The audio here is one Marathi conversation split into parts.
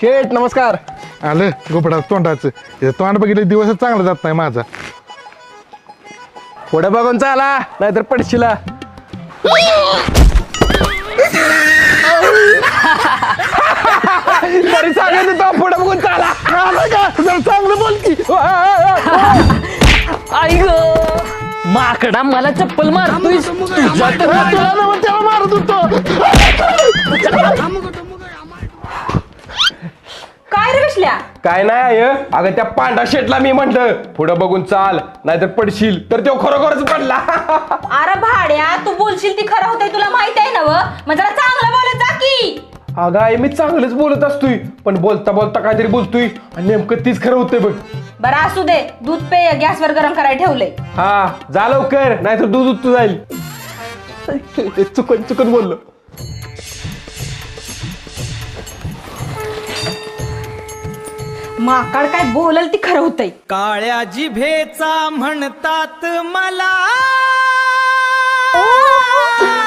शेठ नमस्कार. आलं गोपडा तोंडाचं हे तोंड बघितलं दिवसच चांगला जात नाही माझा. पुढे बघून चाला नाहीतर पडशीला. तरी सांगत होतो पुढे बघून चाला. जरा चांगलं बोल की. आई ग माकडा मला चप्पल मारतोय. त्याला मारत होतो. काय रे विश्ल्या? काय नाही आय अगं त्या पांढरा शेटला मी म्हटलं पुढं बघून चाल नाहीतर पडशील तर तो खरोखरच पडला. अरे भाड्या तू बोलशील ती खरं होतंय तुला माहित आहे ना व? मग जरा चांगलं बोलत जा की. अगं आई मी चांगलंच बोलत असतोय पण बोलता बोलता काहीतरी बोलतोय आणि नेमकं तीच खरं होतंय बघ. बरं असू दे दूध पेय गॅसवर गरम करायला ठेवलंय. हा जा लवकर नाहीतर दूध उतू जाईल. चुकून चुकून बोललो. माकड काय बोलल ती खरं होतंय. काळ्या जिभेचा म्हणतात मला.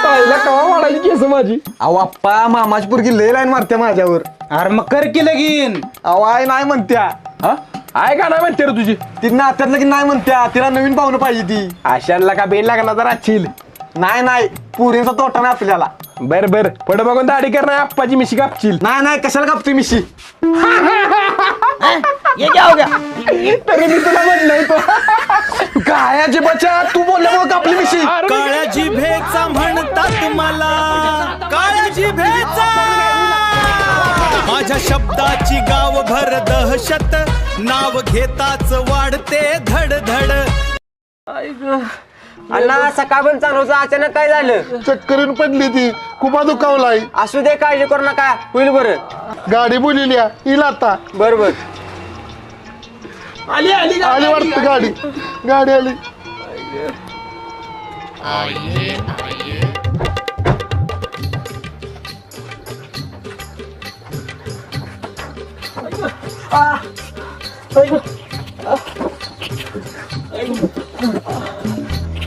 पाहिला कवा वाढायची केस माझी. अहो आप्पा मामाची पोरगी लय लाईन मारते माझ्यावर. अरे मग कर की लगीन. अहो आई नाही म्हणत्या. हा आहे का नाही म्हणते रे तुझी. ती नात्यात लगीन नाही म्हणत्या. तिला नवीन पाहुणं पाहिजे ती. आशांना का बेन लागला तर राहशील. नाही पुरींचा तोटा नाही आपल्याला. बर बर पुढे बघून दाढी कर नाही आप्पाची मिशी कापशील. नाही कशाला कापतोय मिशी. तरी मी तुला म्हटलंय तो काय बच्चा तू बोलल्यामुळे कापली मिशी. काळ्या जिभेचा म्हणतात मला. काळ्या जिभेचा माझ्या शब्दाची गावभर दहशत. नाव घेताच वाढते धडधड. अण्णा सकाळ पण चालवचं अचानक काय झालं. चक्करून पडली ती खूप दुखावलाय. असू दे काळजी करू नका होईल बरं. गाडी बोलिली येईल आता. बरोबर आली आली आली वाटतं गाडी आली.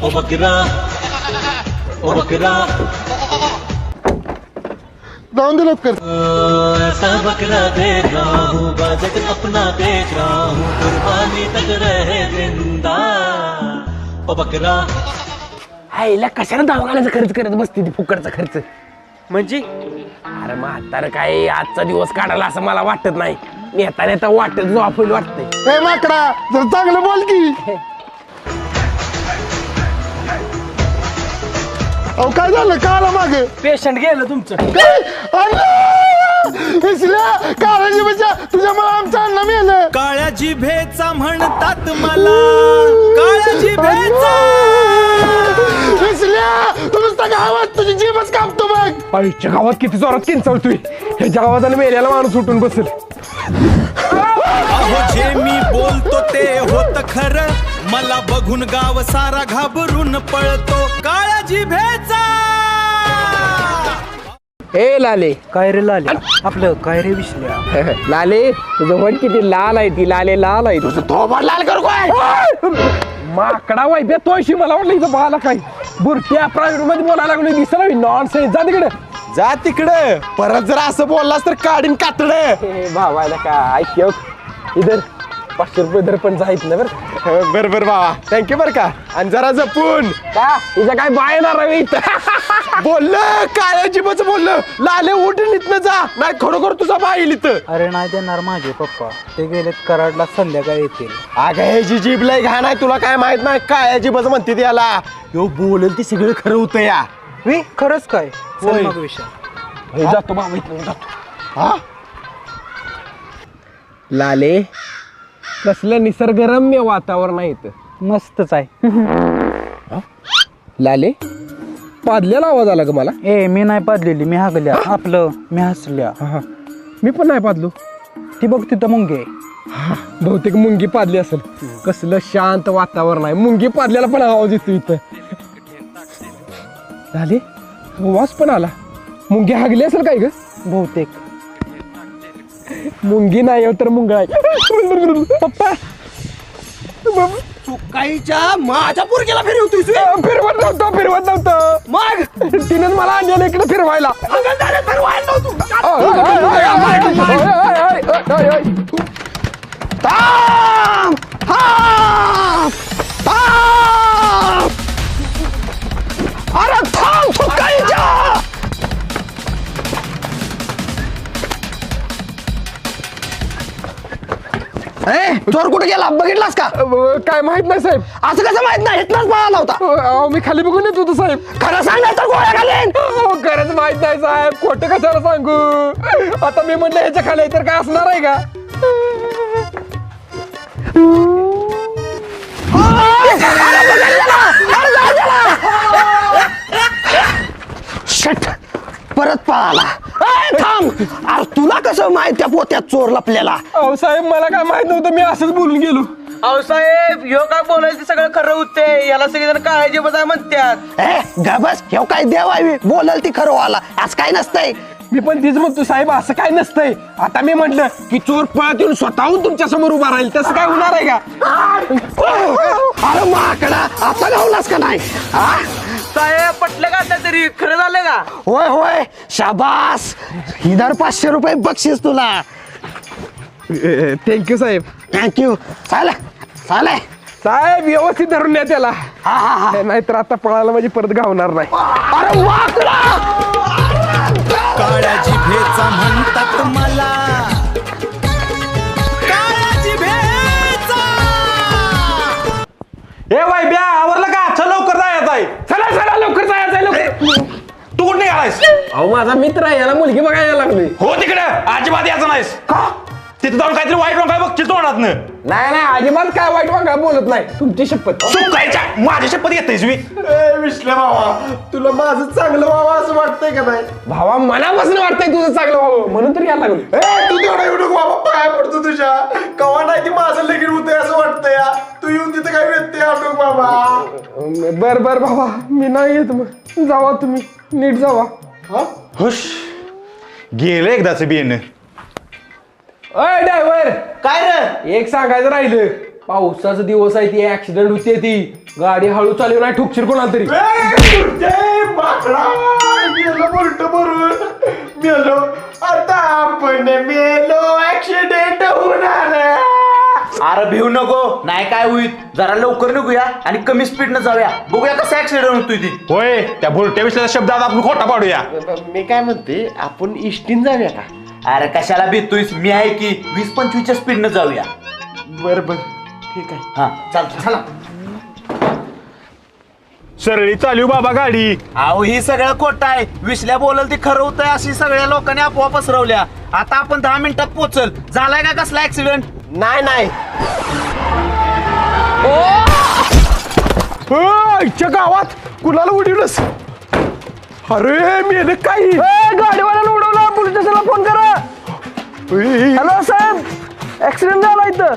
ओ बकरा जाऊन दे लवकर. ऐसा बकरा देख रहा हूँ बाजट अपना देख रहा हूँ कुर्बानी तक रहे जिंदा. ओ बकरा आईला कशाला दवाखान्याचा खर्च करत बसते ती फुकटचा खर्च. म्हणजे अरे म्हातारं काय आजचा दिवस काढायला असं मला वाटत नाही. नेता नेता वाटत जो आपण वाटतंय. ए माकडा जरा चांगलं बोल की. अहो काय झालं का आला मागे. पेशंट गेलं तुमचं. काळजी बच्चा तुझ्यामुळे आमचं अन्न मेलं. काळ्या जिभेचा म्हणतात मला. काळ्या जिभेचा तू नुसता गावात तुझी जीवच कापतो बघ. आईच्या गावात किती जोरात किंचाळतोय. ह्याच्या गावात मेल्याला माणूस उठून बसेल. अहो जे मी बोलतो ते होत खरं. मला बघून गाव सारा घाबरून पळतो. काळ्या जिभेचा. ए लाले काय रे लाल्या आपलं काय रे विसल्या. लाले तुझं वन किती लाल आहे ती. लाले लाल आहे तुझं थोबाड लाल करू काय. माकडा वाईब्या तो अशी मला वाटलं इथं बाला काय बुरट्या प्रायव्हेट मध्ये बोलायला लागलो. दिसला नॉन सेन्स. जा तिकडे जा तिकडे. परत जर असं बोललास तर काढीन कातडे. भावायला काय ऐक इधर 500 रुपये दर पण जायत ना बरं. बर बाबा थँक्यू बर का. आणि जरा जपून. का तुझं काय बाय येणार आहे इथं. बोललं काळ्या जिभेचं बोललं. लाले उठून इथनं जा नाही खरोखर तुझा बाईल इथं. अरे नाही देणार माझे पप्पा. ते गेलेत कराडला संध्याकाळी येतील. अगं ह्याची जीभ लय घाण आहे. तुला काय माहित नाही काळ्या जिभेचं म्हणते याला. यो बोलेल ते सगळं खरं होतं या. मी खरंच काय चल मग विषय. हे जातो बाबा इथं जातो. हा लाले कसलं निसर्गरम्य वातावरण आहे इथं. मस्तच आहे. लाले पादल्याला आवाज आला ग मला. ए मी नाही पादलेली मी हागल्या. आपलं मी हसल्या. हा मी पण नाही पादलो. ती बघ तिथं मुंगे. बहुतेक मुंगी पादली असेल. कसलं शांत वातावरण आहे. मुंगी पादल्याला पण आवाज येतो इथं. लाले वास पण आला. मुंगी हागली असेल काय ग. बहुतेक मुंगी नाही तर मुंगळा आहे. पप्पा काहीच्या माझ्या पोरगीला फिरवतोय. फिरवत नव्हतं मग तिनेच मला आणलेलं इकडे फिरवायला. ओय, ओय. थांब! थांब! थांब! अरे थांब सुकाळीच्या! चोर कुठे गेला बघितलास का? काय माहित नाही साहेब. असं कसं माहित नाही इथलाच पळाला होता. अहो, मी खाली बघून येत होतो साहेब. खरं सांगायचं तर गोळ्या घालेन. खरंच माहित नाही साहेब. खोटं कशाला सांगू. आता मी म्हटलं ह्याच्या खाली तर काय असणार आहे का? शट परत पळाला. थांब! अरे तुला कसं माहित त्या पोत्यात चोर लपलेला? अहो साहेब मला काय माहित नव्हतं. मी असंच बोलून गेलो. अहो साहेब ह्यो काय बोलायचं ते सगळं खरं होते. याला सगळेजण काळजी बजाय म्हणतात. गबस हे काय देव आहे बोलल ती खरं व्हायला असं काय नसतंय. मी पण तीच म्हणतो साहेब असं काय नसतंय. आता मी म्हटलं की चोर पळत येऊन स्वतःहून तुमच्या समोर उभा राहील तसं काय होणार आहे का? अरे माकडा आता गावलास का नाही? साहेब पटलं का आता तरी खरं झालं का? होय होय शाबास. इधर 500 रुपये बक्षीस तुला. थँक्यू साहेब. थँक्यू. चालेल चालेल. साहेब व्यवस्थित धरून द्या त्याला. नाहीतर आता पळायला म्हणजे परत गावणार नाही. अरे माकडा काळ्या जिभेचा म्हणतात मला, काळ्या जिभेचा. ए वाय ब्या आवरलं का? चल लवकर जायचं आहे. चला चला लवकर जायचं आहे, लवकर. तू कुठे निघालायस? अहो माझा मित्र आहे याला मुलगी बघायला लागली. हो तिकडे अजिबात यायचं नाहीस. का? तिथे जाऊन काहीतरी वाईट काय बघतील तोंडातनं. नाही नाही अजिबात काय वाईट वागा बोलत नाही. तुमची शपथ. चुकायच्या माझ्या शपथ येतेस मी. विश्ले बाबा तुला माझं चांगलं व्हावं असं वाटतंय का नाही? भावा मनापासून वाटतंय तुझं चांगलं व्हावं म्हणून तर यायला लागलो. तू तेवढा एवढं बाबा पाया पडतो तुझ्या. कवा नाही ती माझं लगीन होतंय असं वाटतंय या. तू येऊन तिथं काय व्यत्यय आणू बाबा. बर बर भावा मी नाही येत मग. जावा तुम्ही नीट जावा. हुश गेलं एकदाच बियन. अय ड्रायव्हर काय रे? एक सांगायचं राहिलं. पावसाचा दिवस आहे ती ऍक्सिडेंट होती ती. गाडी हळू चालू नाही ठोकशील कोणाला तरी. मेलो आता आपण मेलो ऍक्सिडेंट होणार. अरे भिऊ नको. नाही काय होईल. जरा लवकर निघूया आणि कमी स्पीडनं जाऊया. बघूया कसा ऍक्सिडेंट होतोय ती. होय त्या भुलट्या विषयाचा शब्दात आपण खोटा पाडूया. मी काय म्हणते आपण इष्टीन जाऊया का? अरे कशाला भीतोयस? मी आहे की 20-25च्या स्पीडनं जाऊया. बर बर ठीक आहे. हा चालतं चला. सरळी चालू बाबा गाडी. अहो ही सगळं खोटं आहे. विसल्या बोलल ती खरं होतंय अशी सगळ्या लोकांनी अफवा पसरवल्या. आता आपण 10 मिनिटात पोहोचल. झालाय का कसला ऍक्सिडेंट? नाही नाही आईच्या गावात कुणाला उडवलंस? अरे मेले काही. गाडीवाल्याला उडवला. पोलीस स्टेशनला फोन करा. हॅलो साहेब ऍक्सिडेंट झाला इथं.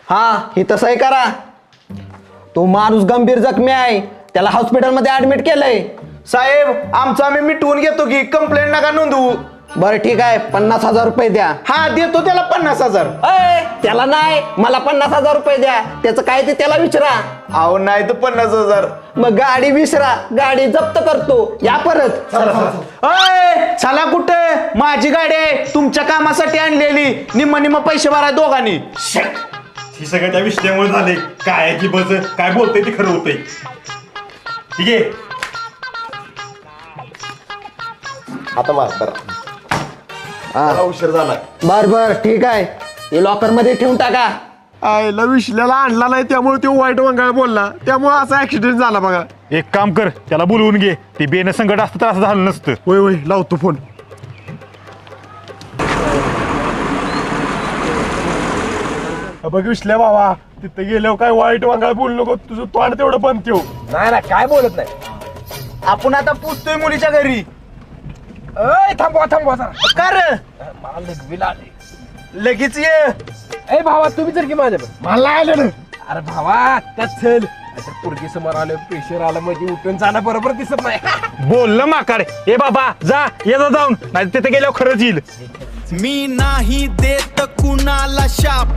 हा हे तसंही करा. तो माणूस गंभीर जखमी आहे. त्याला हॉस्पिटलमध्ये ऍडमिट केलंय. साहेब आमचं आम्ही मिटवून घेतो की कंप्लेंट नका नोंदवू. बरं ठीक आहे 50,000 रुपये द्या. हा देतो त्याला 50,000. त्याला नाही मला 50,000 रुपये द्या. त्याचं काय ते त्याला विचारा. अहो नाही तर 50,000. मग गाडी विसरा. गाडी जप्त करतो. या परत. चला कुठे? माझी गाडी आहे तुमच्या कामासाठी आणलेली. निम्म पैसे भरा दोघांनी. ही सगळं त्या विषयामुळे झाले. काय की बस काय बोलतोय ते खरं होतंय. ठीक आहे आता मार उशीर झाला. बर बर ठीक आहे. हे लॉकर मध्ये ठेवून टाका. आईला विश्ल्याला आणला नाही त्यामुळे तो वाईट वंगाळ बोलला. त्यामुळे असा ऍक्सिडेंट झाला बघा. एक काम कर त्याला बोलवून घे. ती बेन संकट असतं तर असं झालं नसतं. होय होय लावतो फोन. बघ विश्ल्या बाबा तिथे गेल्यावर काय वाईट वंगाळ बोलू नको. तुझं तोंड तेवढं बंद ठेव. नाही ना काय बोलत नाही. आपण आता पोचतोय मुलीच्या घरी. थांबवा थांबवा जरा. कर मला लगविला आले. लगेच ये. ए भावा तुम्ही जर की माझ्या मला आलं ना. अरे भावा आत्ताच चल. पोरगी समोर आलं प्रेशर आलं म्हणजे उठून जाणं बरोबर दिसत नाही. बोललं माकाड. ए बाबा जा ये जा जाऊन नाही तिथे गेल्यावर खरंच येईल. मी नाही देत कुणाला शाप,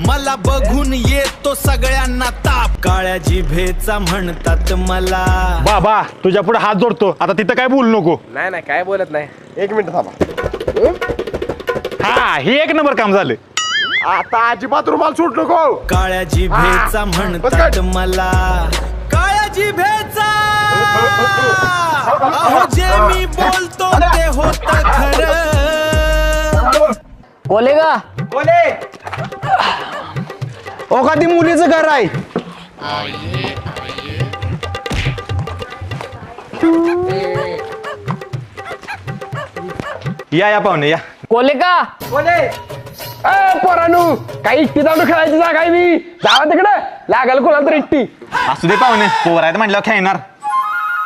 मला बघून येतो सगळ्यांना ताप, काळ्या जिभेचा म्हणतात मला. बाबा तुझ्या पुढे हात जोडतो, आता तिथं काय बोलू नको. नाही नाही काय बोलत नाही. एक मिनिट थांबा. हा हे एक नंबर काम झालं. आता अजिबात रुमाल सुट नको. काळ्या जिभेचा म्हणतात मला, काळ्या जिभेचा. अहो जे मी बोलतो ते होत खरं. बोले का ओ का ती मुलीचं घर आहे. या पाहुणे या. कोले का पोरानू काही इट्टी जाऊन खेळायची जागा आहे मी. जावा तिकडे लागाल कोणाला तर इट्टी. असू दे पाहुणे, पोर आहेत म्हटल्यावर खेळणार.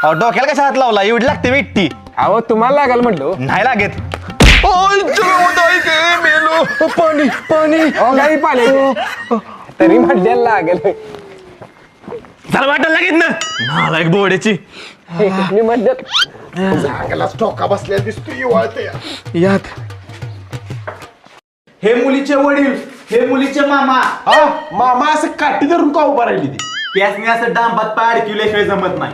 अहो डोक्याला कशा हात लावला, एवढी लागते विट्टी. अहो तुम्हाला लागाल म्हटलो. नाही लागत. पाणी पाणी काही पाणी तरी म्हटलेलं लागेल. चला वाटायला लागेल ना नालायक बोड्याची. मी म्हणलं चांगलाच ठोका बसलेला दिसतो वळते. यात हे मुलीचे वडील, हे मुलीचे मामा. हा मामा असं काठी धरून का उभा राहिली ती. त्यासनी असं डांबात पाय अडकिवल्याशिवाय जमत नाही.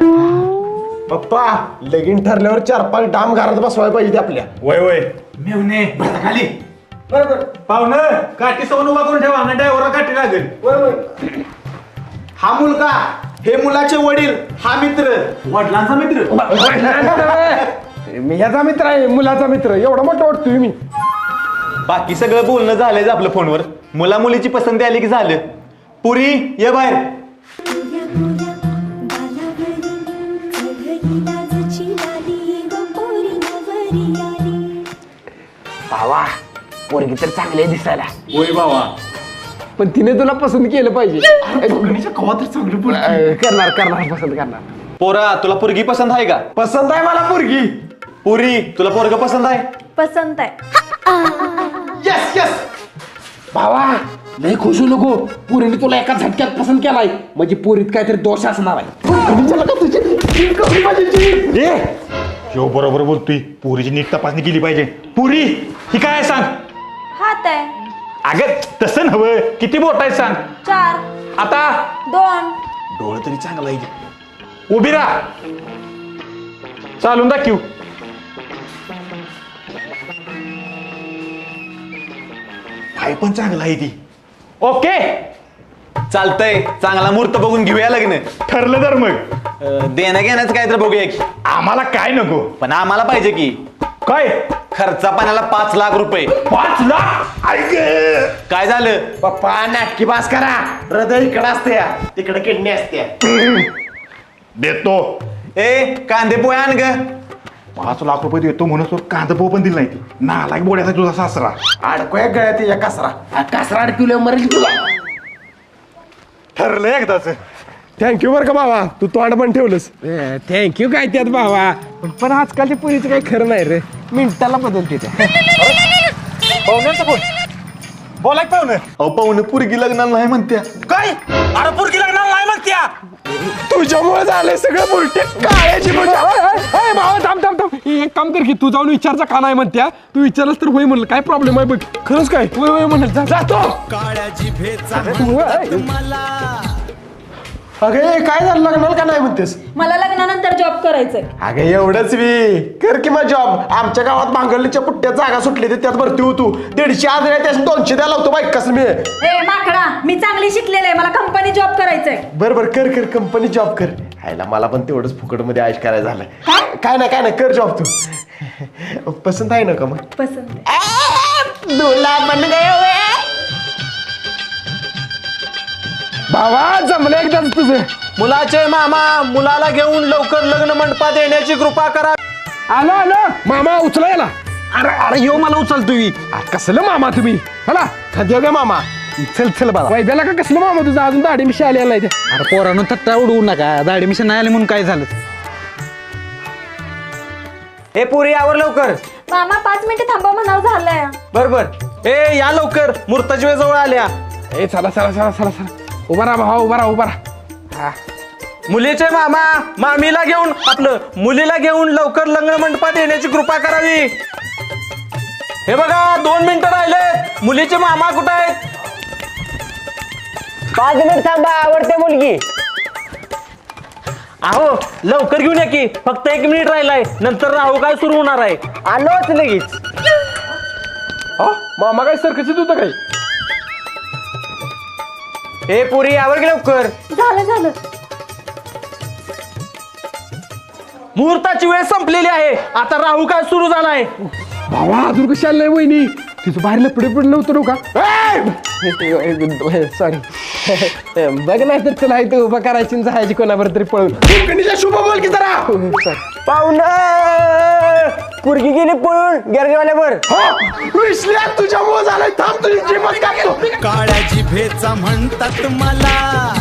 पप्पा लगीन ठरल्यावर 4-5 डाम घरात बसवायला पाहिजे आपल्या. वय वय मेवणे खाली. बरोबर पाहुणं काठी सोबत उभा करून ठेवा ना, ड्रायव्हरला काठी लागेल. हा मुलगा, हे मुलाचे वडील, हा मित्र, वडिलांचा मित्र. मी ह्याचा मित्र आहे, मुलाचा मित्र. एवढा मोठा वाटतोय मी. बाकी सगळं बोलणं झालंय आपलं फोनवर. मुला मुलीची पसंती आली की झालं. पुरी ये बाहेर. भावा पोरगी तर चांगली आहे दिसायला. होय बाबा, पण तिने तुला पसंत केलं पाहिजे. कवा तर चांगली करणार करणार पसंत करणार. पोरा तुला पोरगी पसंत आहे का? पसंत आहे मला पोरगी. पुरी तुला पोरग पसंत आहे? पसंत आहे. Yes yes. भावा लय खुश होऊ नको. पोरीने तुला एका झटक्यात पसंत केलाय म्हणजे पोरीत काहीतरी दोष असणार आहे. ए ह्यो बरोबर बोलतोय. पोरीची नीट तपासणी केली पाहिजे. पुरी ही काय आहे सांग. हात आहे. अगं तसं नव्हं, किती बोट आहे सांग. 4 आता 2 डोळं तरी चांगलं आहे. उभी राहा, चालून दाखव. पाय पण चांगला आहे ती. ओके चालतंय. चांगला मुहूर्त बघून घेऊया लग्न. ठरलं तर मग देणं घेण्याचं काय तर बघूया की. आम्हाला काय नको, पण आम्हाला पाहिजे की. काय खर्चा पाण्याला 5 लाख रुपये. 5 लाख? ऐक काय झालं पप्पा नाटकी बास करा. हृदय इकडे असते, तिकडे किडनी असते. देतो. ए कांदे पोहे आण ग. 5 लाख रुपये देतो म्हणून तो कांदा पोहे पण दिला नाही. नालायक बोड्याचा तुझा सासरा. अडकोया गळ्यात या कासरा. कासरा अडकवल्या मरेल तुला. ठरलं एकदाच. थँक्यू बरं का बाबा, तू तोंड पण ठेवलंस. थँक्यू काय त्यात भावा. पण आजकालच्या पोरीचं काही खरं नाही रे. मिनिटाला बदलते त्या. पाहुण्यांचा फोन. बोला की पाहुणं. अहो पाहुणं पोरगी लग्नाला नाही म्हणत्या. काय अरे पोरगी लग्नाला नाही म्हणत्या. तुझ्यामुळे झालंय सगळं बुलटे. काळ्याची भावा थांब थांब थांब. एक काम कर की तू जाऊन विचारचा का नाही म्हणत्या. तू विचारलंस तर होय म्हणलं. काय प्रॉब्लेम आहे बघ. खरंच काय? होय होय म्हणलं. जातो. काळ्या जिभेचा म्हणतात मला. अगे काय झालं, लग्नाला का नाही म्हणतेस? मला लग्नानंतर जॉब करायचंय. अगे एवढंच मी कर की मग जॉब. आमच्या गावात भांगरलीच्या पुट्ट्यात जागा सुटली तर त्यात भरती होतो. 150 आजऱ्या त्याच्यात 200 द्यायला होतो बाईक. कसं मी ए माकडा, मी चांगली शिकलेले आहे. मला कंपनी जॉब करायचंय. बरं कर कर कंपनी जॉब कर. हायला मला पण तेवढंच फुकटमध्ये आयश करायचं झालं. काय नाही कर जॉब तू. पसंत आहे ना का मग? पसंत. दुला बन गए. भावा जमलं एकदाच तुझं. मुलाचे मामा मुलाला घेऊन लवकर लग्न मंडपात येण्याची कृपा करा. आलो आलो. मामा उचला याला. अरे अरे यो मला उचलतोय. कसलं मामा तुम्ही. हला खाद्य गे मामा. चल चल बाबा. वैद्याला का कसलं मामा तुझं. अजून दाढी मिशी आलेला नाही. अरे पोरानं थट्टा उडवू नका. दाढी मिशन नाही आली म्हणून काय झालं. ए पुरी यावर लवकर. मामा 5 मिनिटं थांबा म्हणावं झालंय. बरोबर. ए या लवकर, मुहूर्ताची वेळ जवळ आल्या. ए चला चला चला चला चला. उभा राहा भावा, उभा राहा उभा राहा. मुलीचे मामा मामीला घेऊन मुलीला घेऊन लवकर लग्न मंडपात येण्याची कृपा करावी. हे बघा 2 मिनिटं राहिले. मुलीचे मामा कुठे आहेत? 5 मिनिट थांबा, आवडते मुलगी. अहो लवकर घेऊन या की, फक्त 1 मिनिट राहिलाय, नंतर राहू काय सुरू होणार आहे. आलोच लगेच. हा मामा काय सरकशीत होतं काय? हे पुरी आवर की लवकर. झालं मुहूर्ताची वेळ संपलेली आहे, आता राहू काय सुरू झालाय. भावा अजून कशी आली नाही वहिनी? तिचं बाहेर लपडे पडलं नव्हतं का? सॉरी. बघ नाही तर तुला इथं उभं करायची आणि जायची कोणावर तरी पळून. शुभ बोल की जरा. पाहुणं पुरगी गेली पळून गॅरेजवाल्यावर. विसल्या तुझ्यामुळे झालंय. थांब तुझी जीवच कापतो. काळ्या जिभेचा म्हणतात मला